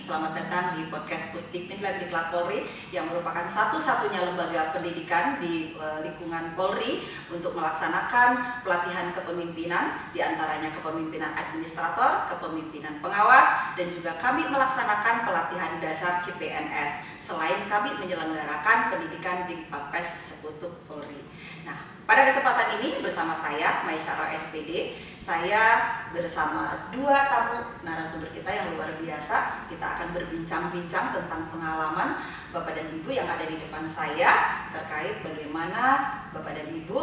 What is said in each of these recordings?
Selamat datang di podcast Pusdikmin Lemdiklat Polri yang merupakan satu-satunya lembaga pendidikan di lingkungan Polri untuk melaksanakan pelatihan kepemimpinan, diantaranya kepemimpinan administrator, kepemimpinan pengawas, dan juga kami melaksanakan pelatihan dasar CPNS. Selain kami menyelenggarakan pendidikan di Papes Sekutu Polri. Nah, pada kesempatan ini bersama saya, Maisyara SPD, saya bersama dua tamu narasumber kita yang luar biasa. Kita akan berbincang-bincang tentang pengalaman Bapak dan Ibu yang ada di depan saya terkait bagaimana Bapak dan Ibu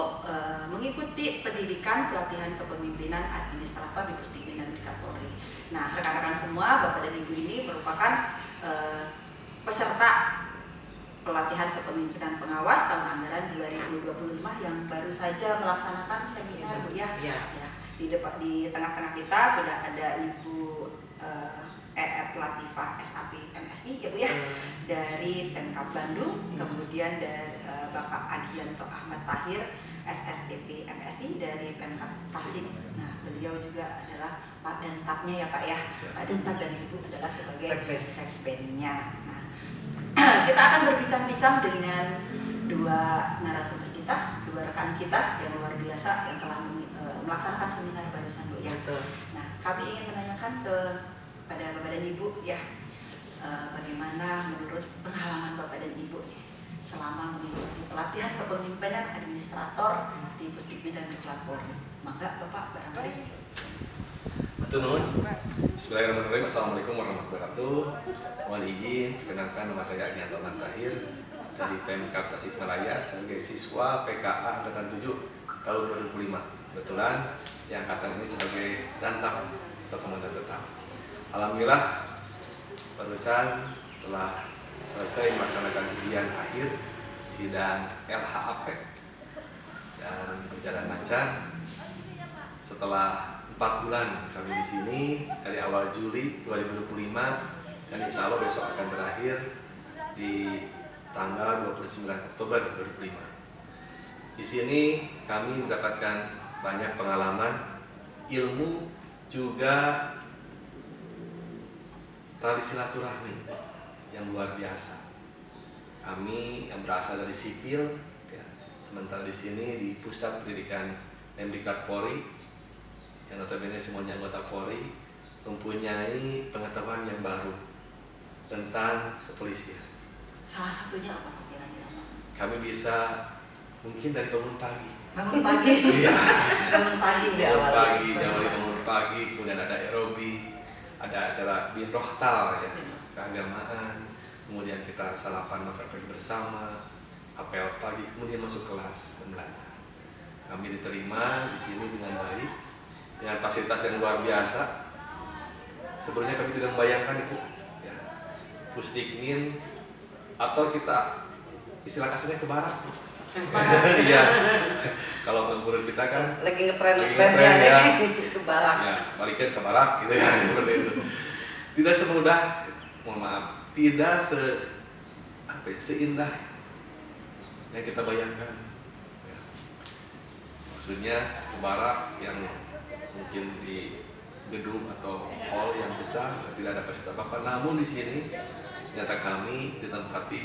mengikuti pendidikan pelatihan kepemimpinan administrator di Pusdikmin Lemdiklat Polri. Nah, rekan-rekan semua, Bapak dan Ibu ini merupakan peserta pelatihan kepemimpinan pengawas tahun anggaran 2025 yang baru saja melaksanakan seminar, Bu ya. Di tengah-tengah kita sudah ada Ibu Eet Latifah SAP MSI ya Bu ya, dari Pemkab Bandung, kemudian dari Bapak Adianto Ahmad Tahir SSTP MSI dari Pemkab Tasik. Nah, beliau juga adalah Pak Dantabnya ya Pak ya. Pak Dantab dan Ibu adalah sebagai sekbennya. Nah, kita akan berbincang-bincang dengan dua narasumber kita, dua rekan kita yang luar biasa yang telah melaksanakan seminar barusan Bu ya. Nah, kami ingin menanyakan kepada Bapak dan Ibu ya, bagaimana menurut pengalaman Bapak dan Ibu selama mengikuti pelatihan kepemimpinan administrator di Pusdikmin Lemdiklat Polri. Maka Bapak barangkali. Bismillahirrahmanirrahim. Assalamualaikum warahmatullahi wabarakatuh. Mohon izin, perkenalkan nama saya Adianto Ahmad Tahir dari Pemkab Tasikmalaya sebagai siswa PKA Angkatan 7 tahun 2005. Kebetulan yang angkatan ini sebagai Dantab atau komandan tetap. Alhamdulillah barusan telah selesai melaksanakan ujian akhir sidang LHAP dan berjalan lancar. Setelah 4 bulan kami di sini dari awal Juli 2025 dan insya Allah besok akan berakhir di tanggal 29 Oktober 2005. Di sini kami mendapatkan banyak pengalaman, ilmu, juga tali silaturahmi yang luar biasa. Kami yang berasal dari sipil, ya, sementara di sini di Pusat Pendidikan Lemdiklat Polri, yang notabene semuanya anggota Polri, mempunyai pengetahuan yang baru tentang kepolisian. Salah satunya apa Pak kira-kira? Kami bisa mungkin dari bangun pagi. Bangun pagi. Iya. Bangun pagi diawali bangun pagi, kemudian ada aerobi, ada acara bin rohtal ya, keagamaan, kemudian kita sarapan makan pagi bersama, apel pagi, kemudian masuk kelas dan belajar. Kami diterima di sini dengan baik, dengan fasilitas yang luar biasa. Sebelumnya kami tidak membayangkan itu, ya, Pusdikmin atau kita istilah kasarnya ke barat. Iya. Kalau pengurus kita kan lagi ngetren ya, ke barat. Ya, baliknya ke barat gitu ya, seperti itu. Tidak semudah, mohon maaf, tidak seindah yang kita bayangkan. Ya. Maksudnya ke barat yang mungkin di gedung atau hall yang besar tidak ada fasilitas apa-apa. Namun di sini ternyata kami ditempati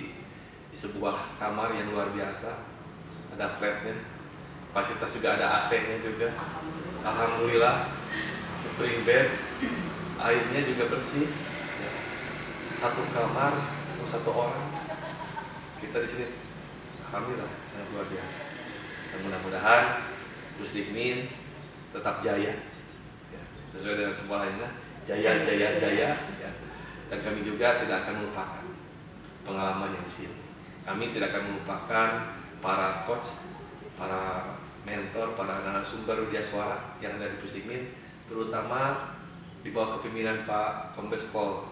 di sebuah kamar yang luar biasa. Ada flatnya, fasilitas juga ada AC-nya juga. Alhamdulillah, spring bed, airnya juga bersih. Satu kamar, satu orang. Kita di sini, alhamdulillah sangat luar biasa. Dan mudah-mudahan Pusdikmin tetap jaya, ya, sesuai dengan sebuah lainnya, jaya. Ya. Dan kami juga tidak akan melupakan pengalaman yang di sini. Kami tidak akan melupakan para coach, para mentor, para narasumber Widyaswara yang ada di Pusdikmin, terutama di bawah kepemimpinan Pak Kombes Pol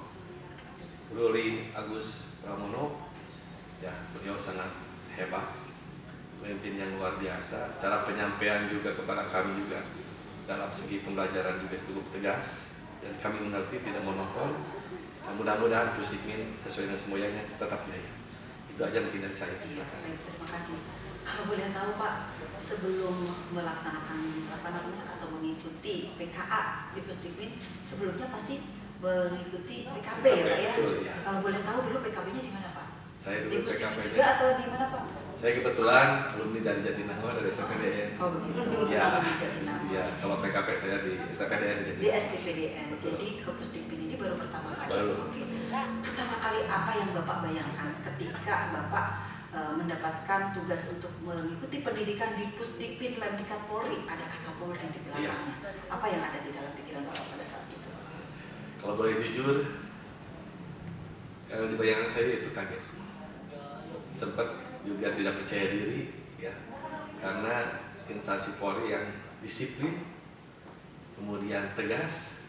Ruli Agus Pramono. Ya, beliau sangat hebat, pemimpin yang luar biasa. Cara penyampaian juga kepada kami juga dalam segi pembelajaran juga cukup tegas dan kami mengerti, tidak monoton. Mudah-mudahan Pusdikmin sesuai dengan semuanya tetap jaya. Itu aja mungkin dari saya. Silakan. Baik, terima kasih. Kalau boleh tahu Pak, sebelum melaksanakan atau mengikuti PKA di Pusdikmin, sebelumnya pasti mengikuti PKP ya Pak ya? Betul, ya. Kalau boleh tahu dulu PKP-nya di mana Pak? Saya Di dulu Pusdikmin PKP-nya. juga atau di mana Pak? Saya kebetulan alumni dari Jatinangor, dari STPDN. Oh begitu. Ya. Di Jatinangor. Ya, kalau PKP saya di STPDN di Di Jatinangor. STPDN. Betul. Jadi ke Pusdikmin ini baru pertama kali. Baru. Oke. Pertama kali apa yang Bapak bayangkan ketika Bapak mendapatkan tugas untuk mengikuti pendidikan di Pusdikmin Lemdikat Polri? Ada kata Polri di belakangnya. Apa yang ada di dalam pikiran Bapak pada saat itu? Kalau boleh jujur, di bayangan saya itu kaget. Sempat juga tidak percaya diri, ya, karena instansi Polri yang disiplin, kemudian tegas,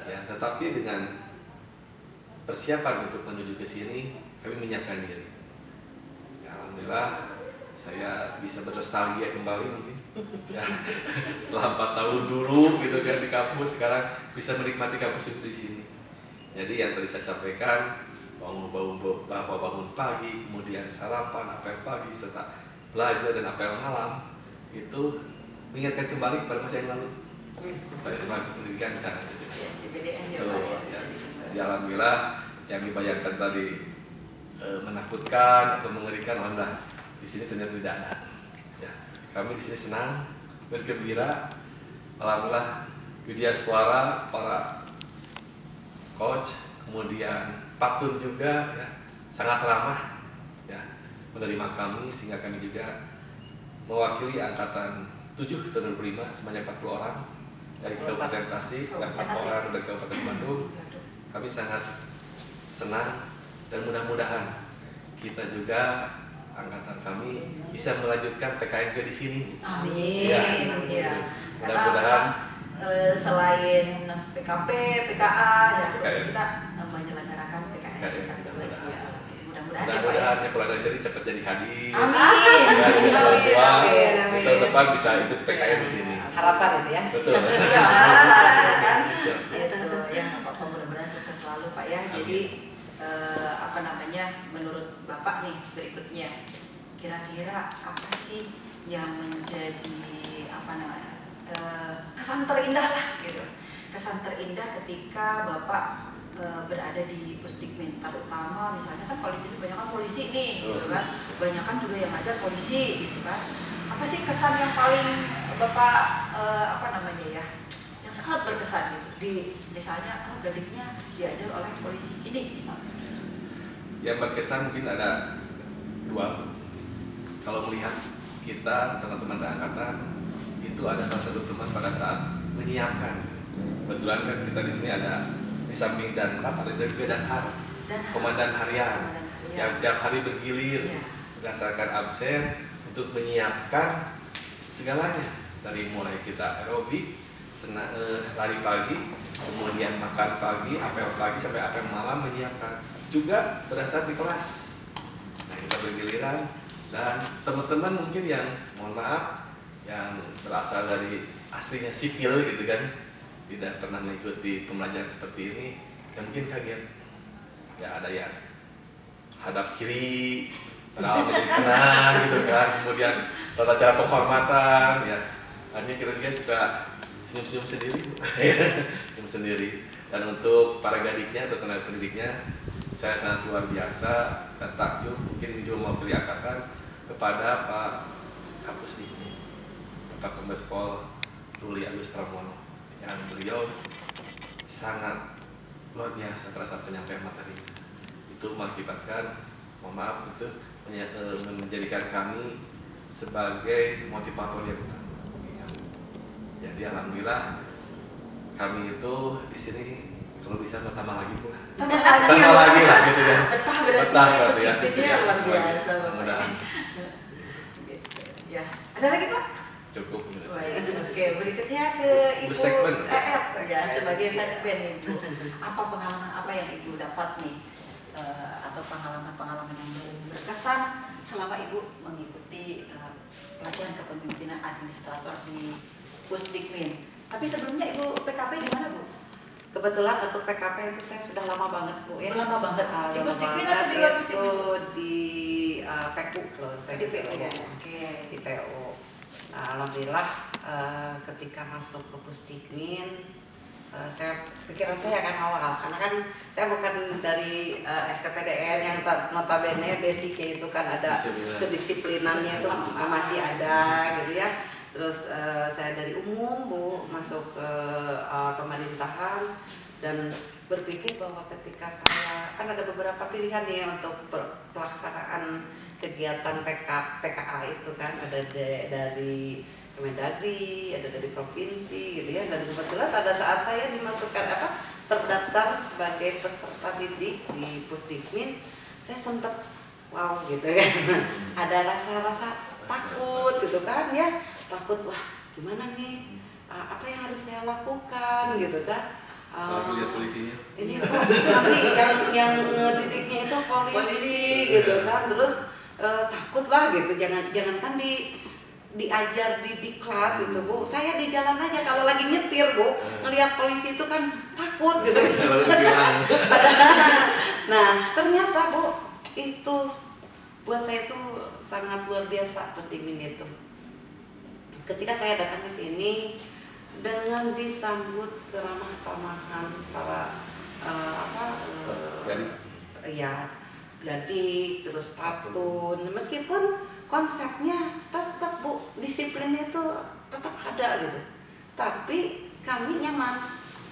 ya. Tetapi dengan persiapan untuk menuju ke sini, kami menyiapkan diri. Ya, alhamdulillah, saya bisa bernostalgia kembali mungkin. Ya, setelah 4 tahun dulu gitu kan di kampus, sekarang bisa menikmati kampus itu di sini. Jadi yang tadi saya sampaikan, bangun pagi, kemudian sarapan, apel pagi, serta belajar dan apel malam, itu mengingatkan kembali kepada masa yang lalu. Saya selaku pendidikan di sana. Ya, alhamdulillah yang dibayangkan tadi menakutkan atau mengerikan, alhamdulillah di sini ternyata tidak ada. Ya, kami di sini senang, bergembira, alhamdulillah. Widya Suara, para coach, kemudian Pak Tun juga, ya, sangat ramah, ya, menerima kami, sehingga kami juga mewakili angkatan 7 tahun 2005 sebanyak 40 orang dari Kabupaten Tasik dan 4 orang dari Kabupaten Bandung. Kami sangat senang dan mudah-mudahan kita juga angkatan kami bisa melanjutkan PKNP di sini. Amin. Ya, Mudah-mudahan selain PKP, PKA, ya kita menyelenggarakan PKN juga. Mudah-mudahan ya, kalau dari sini cepat jadi kadis. Amin. Ya, jadi orang tua. Amin. Tahun depan bisa ikut PKN di sini. Harapan itu ya. Betul. Ya, kan? Siap. Itu ya, Bapak mudah-mudahan sukses selalu Pak ya. Jadi menurut Bapak nih berikutnya, kira-kira apa sih yang menjadi kesan terindah lah gitu, kesan terindah ketika Bapak berada di Pusdikmin, terutama misalnya kan polisi itu banyak kan polisi nih gitu kan, banyak kan juga yang ngajar polisi gitu kan. Apa sih kesan yang paling Bapak yang sangat berkesan gitu di misalnya Gadiknya diajar oleh polisi ini misalnya? Yang berkesan mungkin ada 2. Kalau melihat kita teman-teman angkatan, itu ada salah satu teman pada saat menyiapkan. Kebetulan kan kita di sini ada di samping dan ada juga komandan harian yang tiap hari bergilir berdasarkan absen untuk menyiapkan segalanya, dari mulai kita aerobik, lari pagi, kemudian makan pagi, apel pagi sampai apel malam, menyiapkan juga pada saat di kelas. Nah, kita bergiliran dan teman-teman mungkin yang mohon maaf yang berasal dari aslinya sipil gitu kan, tidak pernah mengikuti pembelajaran seperti ini, yang mungkin kaget. Ya, ada yang hadap kiri, padahal menjadi kanan gitu kan, kemudian tata cara penghormatan, ya, akhirnya kita juga suka senyum-senyum sendiri, senyum sendiri. Dan untuk para gadiknya atau tenaga pendidiknya, saya sangat luar biasa dan takjub, mungkin juga mewakili angkatan, kepada Pak Kapus ini, Bapak Kombes Pol Ruli Agus Pramono, yang beliau sangat luar biasa pada saat penyampaian materi. Itu mengakibatkan, mohon maaf, itu menjadikan kami sebagai motivator yang utama. Jadi alhamdulillah kami itu di sini kalau bisa bertambah lagi pula. Tambah lagi lah gitu kan. Betah berarti ya. Luar biasa. Mudah-mudahan. Ya, ada lagi Pak? Cukup. Baik, oke. Berikutnya ke Ibu segmen. Ya, sebagai segmen Ibu. Apa pengalaman apa yang Ibu dapat nih? Atau pengalaman-pengalaman yang berkesan selama Ibu mengikuti pelatihan kepemimpinan administrator di Pusdikmin. Tapi sebelumnya Ibu PKP di mana Bu? Kebetulan untuk PKP itu saya sudah lama banget Bu ya. Lama banget. Di Pusdikmin atau di luar Pusdikmin? Itu di PU kalau saya di PU. ya. Oke. Di PU. Nah, alhamdulillah ketika masuk ke Pusdikmin pikiran saya kan awal, karena kan saya bukan dari STPDN yang notabene basicnya itu kan ada kedisiplinannya itu masih ada gitu ya. Terus saya dari umum Bu masuk ke pemerintahan dan berpikir bahwa ketika saya kan ada beberapa pilihan nih untuk pelaksanaan kegiatan PKA itu kan, ada dari Kemendagri, ada dari provinsi gitu ya, dan kebetulan pada saat saya dimasukkan terdaftar sebagai peserta didik di Pusdikmin, saya sempat wow gitu kan, ada rasa takut gitu kan ya, takut wah gimana nih, apa yang harus saya lakukan gitu kan. Lihat polisinya. Ini kok nanti yang ngedidiknya itu polisi gitu kan, terus takut lah gitu, jangankan diajar di diklat gitu Bu, saya di jalan aja kalau lagi nyetir Bu, ngelihat polisi itu kan takut gitu. Nah ternyata Bu itu buat saya itu sangat luar biasa Pusdikmin itu. Ketika saya datang ke sini dengan disambut keramah tamahan para Gadik, terus Patun, meskipun konsepnya tetap Bu, disiplinnya itu tetap ada gitu, tapi kami nyaman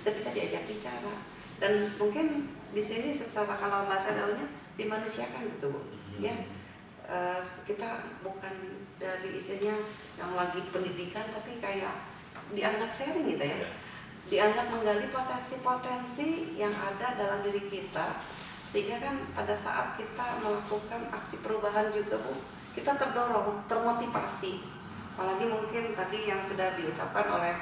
ketika diajak bicara, dan mungkin di sini secara kalau bahasa gaulnya dimanusiakan gitu Bu ya. Kita bukan dari isinya yang lagi pendidikan, tapi kayak dianggap sharing gitu ya, dianggap menggali potensi-potensi yang ada dalam diri kita, sehingga kan pada saat kita melakukan aksi perubahan juga Bu, kita terdorong, termotivasi. Apalagi mungkin tadi yang sudah diucapkan oleh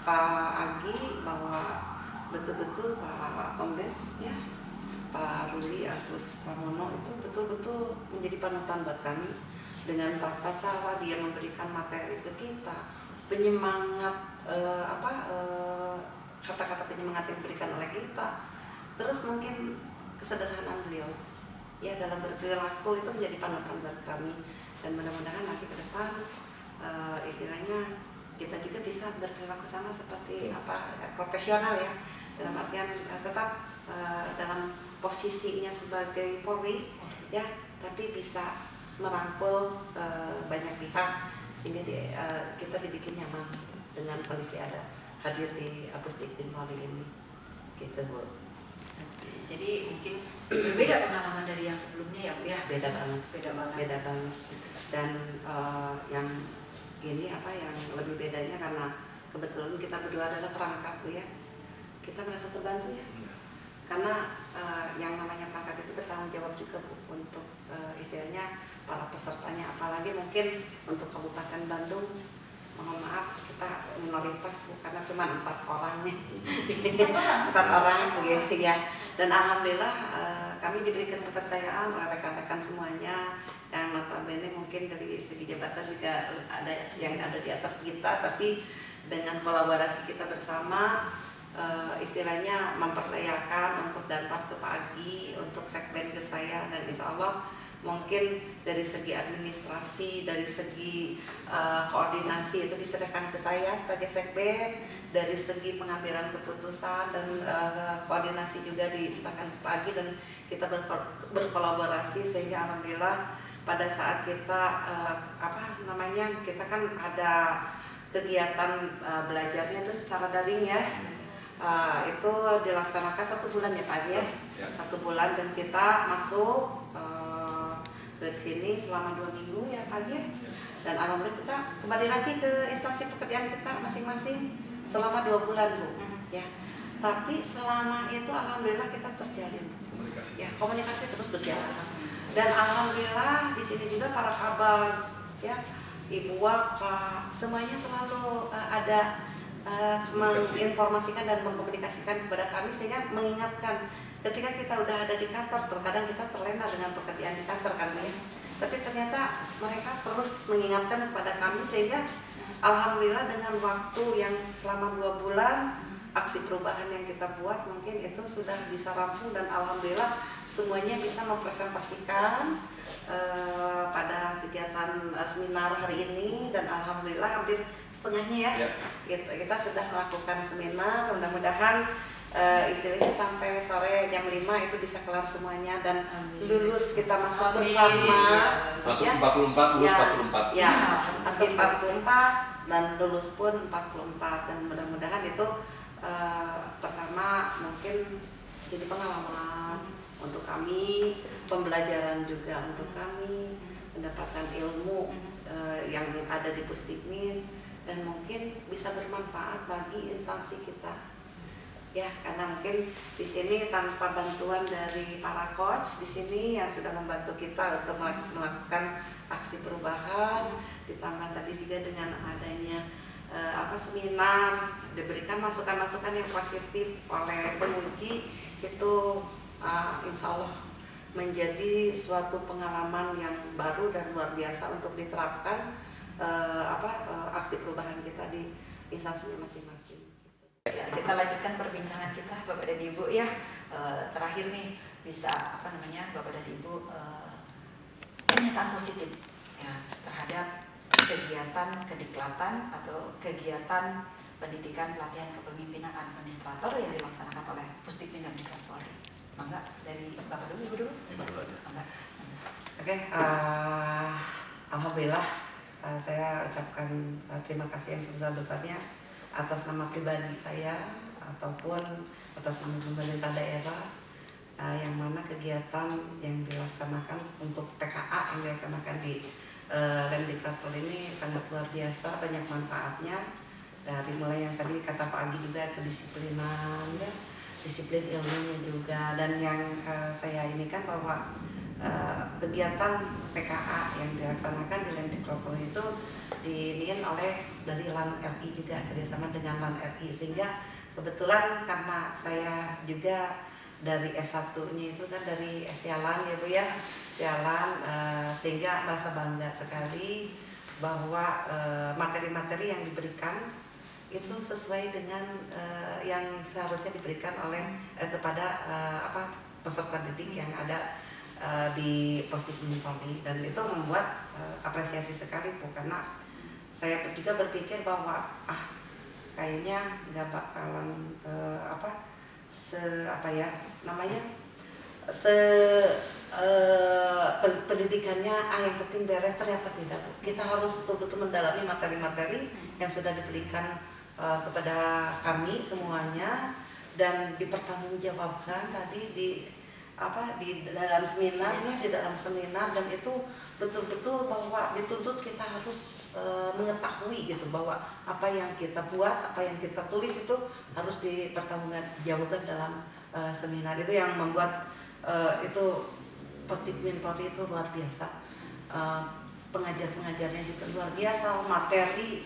Pak Agi bahwa betul-betul Pak Kombes ya, Pak Ruli Agus Pramono itu betul-betul menjadi panutan buat kami dengan tata cara dia memberikan materi ke kita, penyemangat kata-kata penyemangat yang diberikan oleh kita, terus mungkin kesederhanaan beliau ya dalam berperilaku itu menjadi panutan buat kami, dan mudah-mudahan nanti ke depan istilahnya kita juga bisa berperilaku sama seperti profesional ya, dalam artian tetap dalam posisinya sebagai Polri ya, tapi bisa merangkul banyak pihak sehingga kita dibikin nyaman dengan kondisi ada hadir di Pusdikmin Polri ini gitu Bu. Jadi mungkin berbeda pengalaman dari yang sebelumnya ya Bu ya. Beda banget. Dan yang ini yang lebih bedanya karena kebetulan kita berdua adalah perangkat Bu ya, kita merasa terbantu ya. Karena yang namanya perangkat itu bertanggung jawab juga Bu untuk istilahnya para pesertanya, apalagi mungkin untuk Kabupaten Bandung, mohon maaf kita minoritas Bu, karena cuma 4 orang nih. 4 orang begitu ya. Dan alhamdulillah kami diberikan kepercayaan oleh rekan-rekan semuanya yang notabene mungkin dari segi jabatan juga ada yang ada di atas kita, tapi dengan kolaborasi kita bersama istilahnya mempercayakan untuk datang ke pagi untuk segmen ke saya, dan insya Allah mungkin dari segi administrasi, dari segi koordinasi itu diserahkan ke saya sebagai sekben, dari segi pengambilan keputusan dan koordinasi juga diserahkan ke pagi, dan kita berkolaborasi sehingga alhamdulillah pada saat kita kita kan ada kegiatan belajarnya itu secara daring ya. Itu dilaksanakan 1 bulan ya Pak ya, 1 bulan, dan kita masuk ke sini selama 2 minggu ya Pak ya, dan alhamdulillah kita kembali lagi ke instansi pekerjaan kita masing-masing selama 2 bulan Bu ya. Tapi selama itu alhamdulillah kita terjalin komunikasi terus berjalan, dan alhamdulillah di sini juga para kabal ya, Ibu Waka semuanya selalu ada menginformasikan dan mengkomunikasikan kepada kami, sehingga mengingatkan ketika kita udah ada di kantor, terkadang kita terlena dengan pekerjaan di kantor kan ya, tapi ternyata mereka terus mengingatkan kepada kami, sehingga alhamdulillah dengan waktu yang selama 2 bulan aksi perubahan yang kita buat mungkin itu sudah bisa rampung, dan alhamdulillah semuanya bisa mempresentasikan pada kegiatan seminar hari ini, dan alhamdulillah hampir setengahnya ya. Kita sudah melakukan seminar, mudah-mudahan istilahnya sampai sore jam 5 itu bisa kelar semuanya dan lulus, kita masuk bersama. Masuk ya, 44, lulus 44. Ya, masuk 44 dan lulus pun 44, dan mudah-mudahan itu pertama mungkin jadi pengalaman untuk kami, pembelajaran juga untuk kami, mendapatkan ilmu yang ada di Pusdikmin, dan mungkin bisa bermanfaat bagi instansi kita. Ya, karena mungkin di sini tanpa bantuan dari para coach di sini yang sudah membantu kita untuk melakukan aksi perubahan, ditambah tadi juga dengan adanya seminar, diberikan masukan-masukan yang positif oleh penguji, itu insya Allah menjadi suatu pengalaman yang baru dan luar biasa untuk diterapkan aksi perubahan kita di instansinya masing-masing. Ya, kita lanjutkan perbincangan kita Bapak dan Ibu ya. Terakhir nih bisa Bapak dan Ibu pernyataan positif ya terhadap kegiatan kediklatan atau kegiatan pendidikan pelatihan kepemimpinan administrator yang dilaksanakan oleh Pusdikmin dan Diklat Polri. Mangga dari Bapak dulu, Ibu dulu. Ibu dulu aja. Mangga. Oke, alhamdulillah saya ucapkan terima kasih yang sebesar-besarnya atas nama pribadi saya ataupun atas nama pemerintah daerah, yang mana kegiatan yang dilaksanakan untuk PKA yang dilaksanakan di Lemdiklat Polri ini sangat luar biasa, banyak manfaatnya, dari mulai yang tadi kata Pak Agi juga kedisiplinan ya, disiplin ilmunya juga, dan yang saya ini kan bahwa kegiatan PKA yang dilaksanakan di Lemdiklat Polri itu diiniin oleh dari LAN RI juga, kerjasama dengan LAN RI, sehingga kebetulan karena saya juga dari S1-nya itu kan dari Sialan ya Bu ya, Sialan, sehingga merasa bangga sekali bahwa materi-materi yang diberikan itu sesuai dengan yang seharusnya diberikan oleh kepada peserta didik yang ada di Pusdikmin Polri, dan itu membuat apresiasi sekali Bu, karena saya juga berpikir bahwa kayaknya nggak bakalan pendidikannya yang penting beres, ternyata tidak. Kita harus betul-betul mendalami materi-materi yang sudah diberikan kepada kami semuanya, dan dipertanggungjawabkan tadi di dalam seminar, dan itu betul-betul bahwa dituntut kita harus mengetahui gitu bahwa apa yang kita buat, apa yang kita tulis itu harus dipertanggungjawabkan dalam seminar. Itu yang membuat itu Pusdikmin Polri itu luar biasa, pengajar-pengajarnya juga luar biasa, materi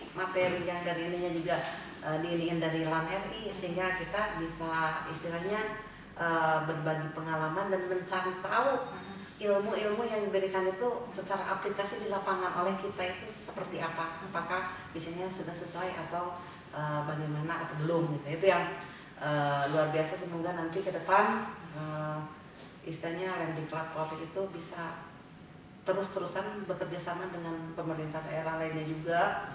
yang dari ininya juga diiniin dari LAN RI, sehingga kita bisa istilahnya berbagi pengalaman dan mencari tahu ilmu-ilmu yang diberikan itu secara aplikasi di lapangan oleh kita itu seperti apa, apakah misalnya sudah sesuai atau bagaimana atau belum gitu. Itu yang luar biasa. Semoga nanti ke depan istilahnya Lemdiklat Polri itu bisa terus-terusan bekerja sama dengan pemerintah daerah lainnya juga,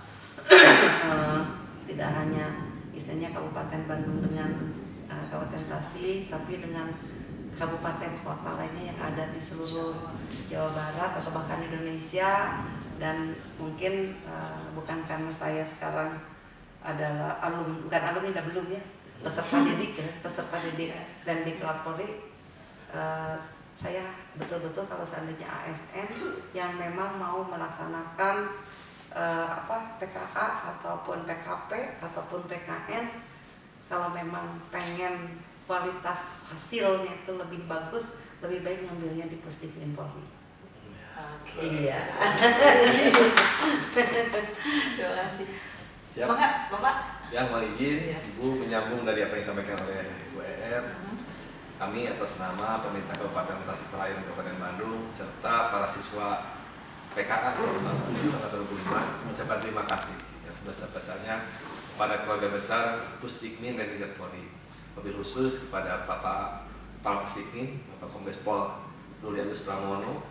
tidak hanya istilahnya Kabupaten Bandung dengan Kabupaten Tasik, tapi dengan kabupaten kota lainnya yang ada di seluruh Jawa Barat atau bahkan Indonesia. Dan mungkin bukan karena saya sekarang adalah peserta didik Lemdiklat Polri, saya betul-betul kalau seandainya ASN yang memang mau melaksanakan PKA ataupun PKP ataupun PKN, kalau memang pengen kualitas hasilnya itu lebih bagus, lebih baik ngambilnya di Pusdikmin Polri. Iya. Terima kasih. Siap. Bapak. Ya, mohon izin, Ibu menyambung dari apa yang disampaikan oleh Ibu ER. Kami atas nama pemerintah Kabupaten Tasikmalaya dan Kabupaten Bandung serta para siswa PKA 7 angkatan 25 mengucapkan terima kasih yang sebesar-besarnya kepada keluarga besar Pusdikmin dan Brigade Polri, lebih khusus kepada Bapak Kepala Pusdikmin, Bapak Kombes Pol Ruli Agus Pramono,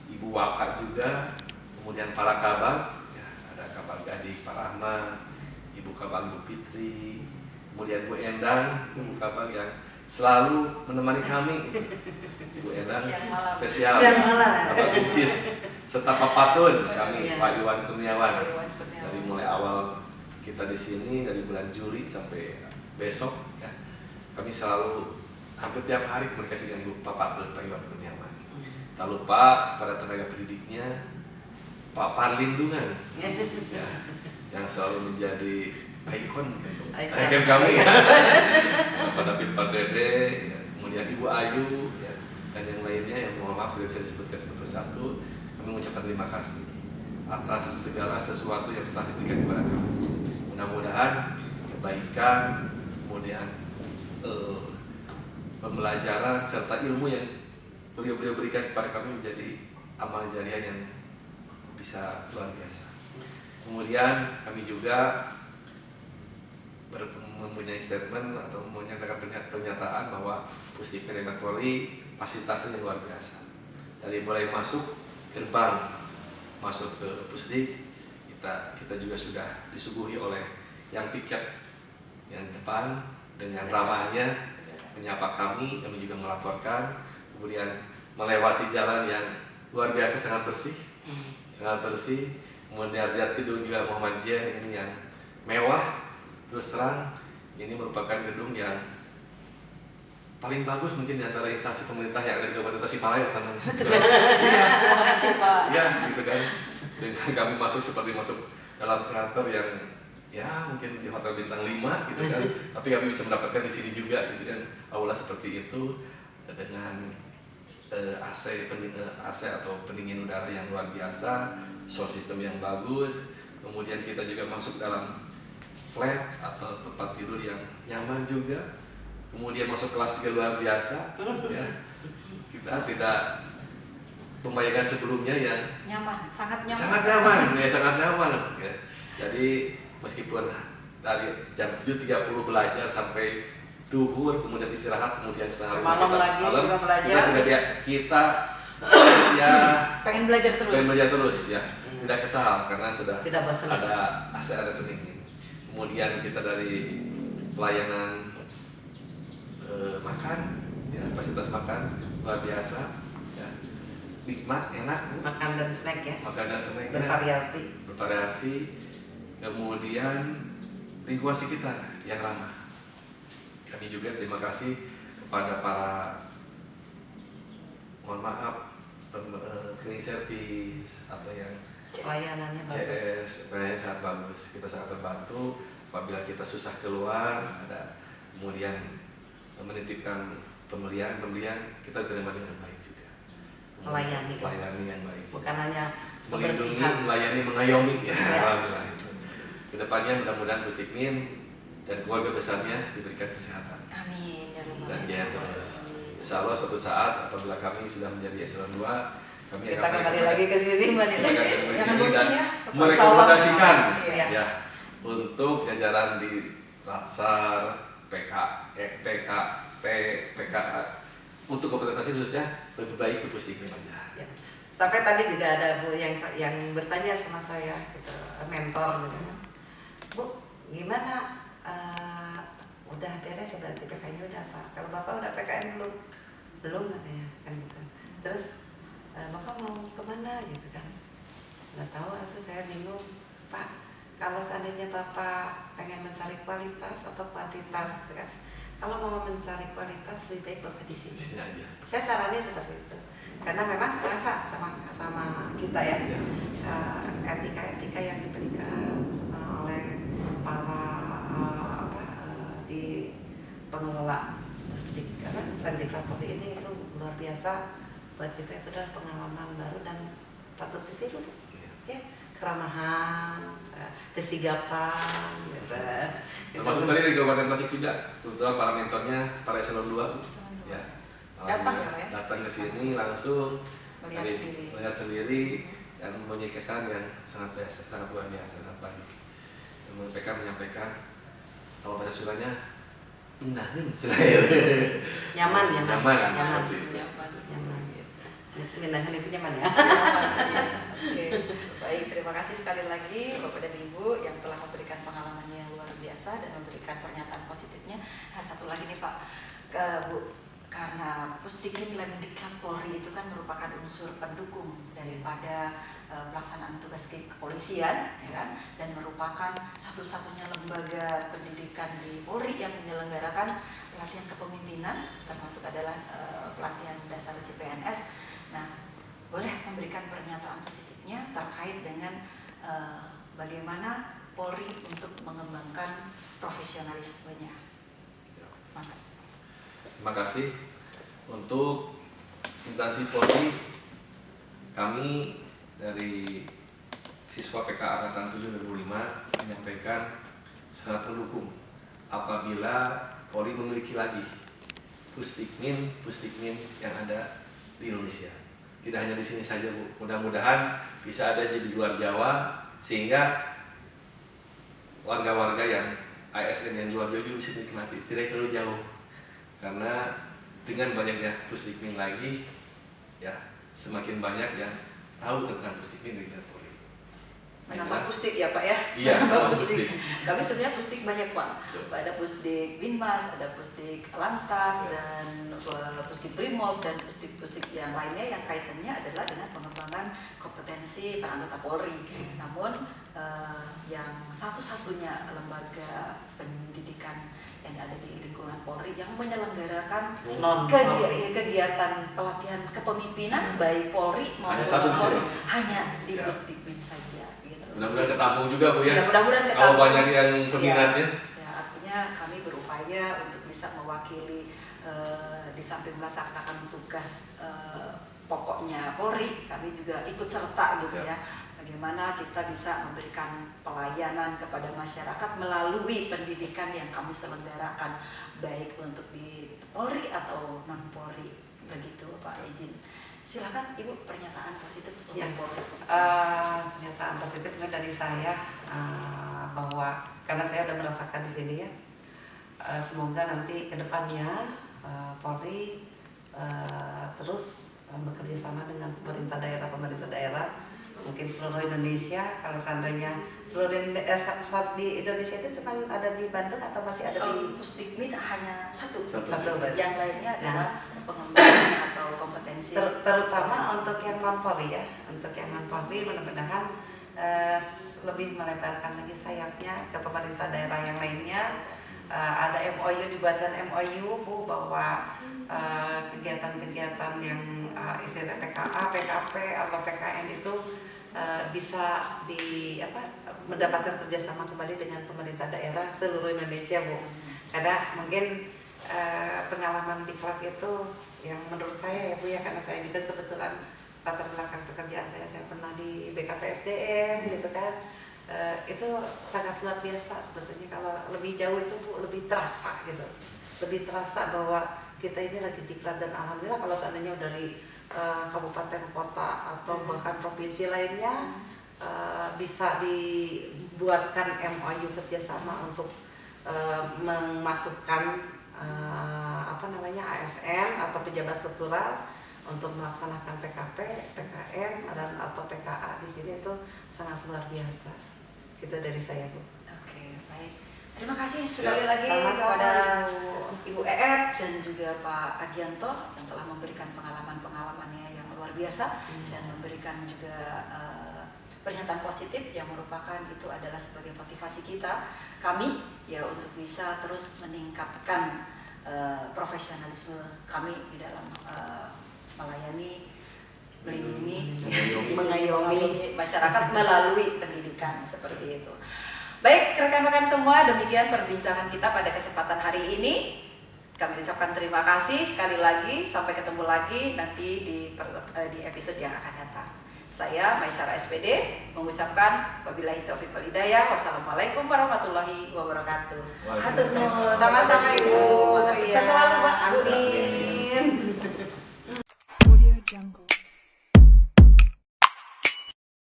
Ibu Waka juga, kemudian para kabar, ya, ada Kabar Gading Pak Rahma, Ibu Kabar Bu Fitri, kemudian Bu Endang, Ibu Kabar yang selalu menemani kami, Ibu Endang spesial, Bapak Binsis, serta Pak Patun, kami Pak Iwan Kurniawan. Dari mulai awal kita di sini dari bulan Juli sampai besok, ya, kami selalu hampir tiap hari komunikasi dengan Pak Patun, Pak Iwan Kurniawan. Tak lupa kepada tenaga pendidiknya Pak Parlindungan, ya, yang selalu menjadi ikon kami, ya. Pada Pak Dede, ya, kemudian Ibu Ayu, ya, dan yang lainnya yang mohon maaf tidak bisa disebutkan satu persatu. Kami mengucapkan terima kasih atas segala sesuatu yang telah diberikan kepada kami. Mudah-mudahan kebaikan, kemudian pembelajaran serta ilmu yang beliau berikan kepada kami menjadi amal jariah yang bisa luar biasa. Kemudian kami juga mempunyai statement atau menyatakan pernyataan bahwa Pusdikmin Brigade Polri fasilitasnya luar biasa. Dari mulai masuk gerbang masuk ke Pusdik, kita juga sudah disuguhi oleh yang piket yang depan dengan ramahnya menyapa kami juga melaporkan, kemudian melewati jalan yang luar biasa sangat bersih, kemudian lihat gedung juga Muhammad Jen ini yang mewah. Terus terang, ini merupakan gedung yang paling bagus mungkin di antara instansi pemerintah yang ada di Kabupaten Tasikmalaya, teman. Terima kasih Pak. Ya, gitu kan. Dengan kami masuk seperti masuk dalam teater yang ya mungkin di hotel bintang 5 gitu kan. Tapi kami bisa mendapatkan di sini juga gitu kan. Aula seperti itu dengan AC atau pendingin udara yang luar biasa, sound system yang bagus. Kemudian kita juga masuk dalam flat atau tempat tidur yang nyaman juga. Kemudian masuk kelas juga luar biasa, ya. Kita tidak membayangkan sebelumnya yang sangat nyaman, ya. Jadi meskipun dari jam 7.30 belajar sampai duhur, kemudian istirahat, kemudian setengah malam lagi juga belajar. Kita ya pengen belajar terus, ya. Tidak kesal karena sudah tidak bosan. Ada AC, ada pendingin. Kemudian kita dari pelayanan makan, ya, fasilitas makan luar biasa, ya. Nikmat, enak, makan dan snack, ya. Makan dan snack bervariasi. Kemudian lingkungan sekitar yang ramah. Kami juga terima kasih kepada para, mohon maaf, cleaning service atau yang pelayanannya CS, pelayanannya sangat bagus. Kita sangat terbantu apabila kita susah keluar, ada kemudian menitipkan pembelian kita terima dengan baik juga. Melayani yang baik. Bukan hanya melindungi, melayani, mengayomi, ya. Alhamdulillah. Kedepannya mudah-mudahan Pusdikmin dan keluarga besarnya diberikan kesehatan. Amin. Dan jaya terus. Insya Allah suatu saat apabila kami sudah menjadi eselon 2, kami kita kembali lagi ke sini, dan merekomendasikan ya untuk jajaran di Latsar, PKA untuk Kabupaten Tasik khususnya lebih baik ke Pusdikmin aja. Ya. Sampai tadi juga ada Bu yang bertanya sama saya, gitu, mentor, gitu. Bu, gimana? Udah beres berarti PK-nya udah Pak? Kalau Bapak udah PKN belum? Belum katanya kan gitu. Terus Bapak mau kemana gitu kan? Nggak tahu, itu saya bingung Pak. Kalau seandainya Bapak pengen mencari kualitas atau kuantitas gitu kan? Kalau mau mencari kualitas lebih baik Bapak di sini. Saya sarannya seperti itu. Karena memang terasa sama kita ya, etika-etika yang diberikan oleh para di pengelola Pusdik, karena Brigade Polri ini itu luar biasa buat kita. Itu adalah pengalaman baru dan patut ditiru, ya. Keramahan, kesigapan, gitu. Termasuk tadi di Kabupaten Tasik juga, kebetulan para mentornya para eselon 2, ya. Datang ke sini langsung melihat sendiri dan mempunyai kesan yang sangat luar biasa, sangat baik. MPK menyampaikan kalau bahasa Sundanya nyenaheun Nyaman. seperti itu. Nyaman. Ngenahan itu nyaman ya. Oke. Baik, terima kasih sekali lagi Bapak dan Ibu yang telah memberikan pengalamannya yang luar biasa dan memberikan pernyataan positifnya. Nah, satu lagi nih Pak, Bu, karena Pusdikmin Lemdiklat Polri itu kan merupakan unsur pendukung daripada pelaksanaan tugas kepolisian, ya kan? Dan merupakan satu-satunya lembaga pendidikan di Polri yang menyelenggarakan pelatihan kepemimpinan, termasuk adalah pelatihan dasar CPNS. Nah, boleh memberikan pernyataan positifnya terkait dengan bagaimana Polri untuk mengembangkan profesionalismenya. Mantap. Terima kasih untuk instansi Polri. Kami dari siswa PK Angkatan 7 2005 menyampaikan sangat mendukung apabila Polri memiliki lagi pusdikmin yang ada di Indonesia. Tidak hanya di sini saja, Bu. Mudah-mudahan bisa ada di luar Jawa sehingga warga-warga yang ASN yang luar Jawa juga bisa menikmati, tidak terlalu jauh. Karena dengan banyaknya pusdikmin lagi, ya semakin banyak yang tahu tentang pusdikmin dari Polri. Menambah pusdik ya Pak ya? Iya, menambah pusdik. Kami sebenarnya pusdik banyak Pak. Ada pusdik Binmas, ada pusdik Lantas, dan pusdik Brimob, dan pusdik-pusdik yang lainnya yang kaitannya adalah dengan pengembangan kompetensi para anggota Polri. Namun yang satu-satunya lembaga pendidikan yang ada di lingkungan Polri yang menyelenggarakan kegiatan pelatihan kepemimpinan baik Polri maupun Polri hanya di Pusdikmin saja. Mudah-mudahan ketampung juga Bu ya. Mudah-mudahan ketampung. Kalau banyak yang peminatnya. Ya, artinya kami berupaya untuk bisa mewakili di samping melaksanakan tugas pokoknya Polri, kami juga ikut serta gitu ya. Bagaimana kita bisa memberikan pelayanan kepada masyarakat melalui pendidikan yang kami selenggarakan baik untuk di Polri atau non Polri. Begitu Pak, izin. Silakan Ibu, pernyataan positif untuk Polri. Pernyataan positifnya dari saya bahwa karena saya sudah merasakan di sini ya, semoga nanti kedepannya Polri terus bekerja sama dengan pemerintah daerah, mungkin seluruh Indonesia. Kalau seandainya di Indonesia itu cuma ada di Bandung atau masih ada di Pusdikmin hanya satu. Yang lainnya adalah pengembangan atau kompetensi. Terutama untuk yang non Polri ya, untuk yang non Polri mudah-mudahan lebih melebarkan lagi sayapnya ke pemerintah daerah yang lainnya. Ada MOU, dibuatkan MOU Bu, bahwa kegiatan-kegiatan yang istilah PKA, PKP atau PKN itu bisa mendapatkan kerjasama kembali dengan pemerintah daerah seluruh Indonesia Bu. Karena mungkin pengalaman di Klat itu yang menurut saya ya Bu ya, karena saya juga kebetulan latar belakang pekerjaan saya pernah di BKPSDM gitu kan. Itu sangat luar biasa sebetulnya. Kalau lebih jauh itu Bu, lebih terasa gitu, lebih terasa bahwa kita ini lagi diklat. Dan alhamdulillah kalau seandainya dari kabupaten kota atau bahkan provinsi lainnya bisa dibuatkan MOU kerjasama untuk memasukkan ASN atau pejabat struktural untuk melaksanakan PKP, PKN dan atau PKA di sini itu sangat luar biasa. Itu dari saya Bu. Oke, baik. Terima kasih sekali lagi kepada Ibu ER dan juga Pak Agianto yang telah memberikan pengalaman-pengalamannya yang luar biasa dan memberikan juga pernyataan positif yang merupakan itu adalah sebagai motivasi kami ya untuk bisa terus meningkatkan profesionalisme kami di dalam melayani, melindungi, mengayomi masyarakat melalui pendidikan seperti itu. Baik rekan-rekan semua, demikian perbincangan kita pada kesempatan hari ini. Kami ucapkan terima kasih sekali lagi. Sampai ketemu lagi nanti di episode yang akan datang. Saya Maisara SPD mengucapkan wabillahi taufiq wal hidayah. Wassalamualaikum warahmatullahi wabarakatuh. Sama-sama Ibu. Sukses selalu Pak. Amin.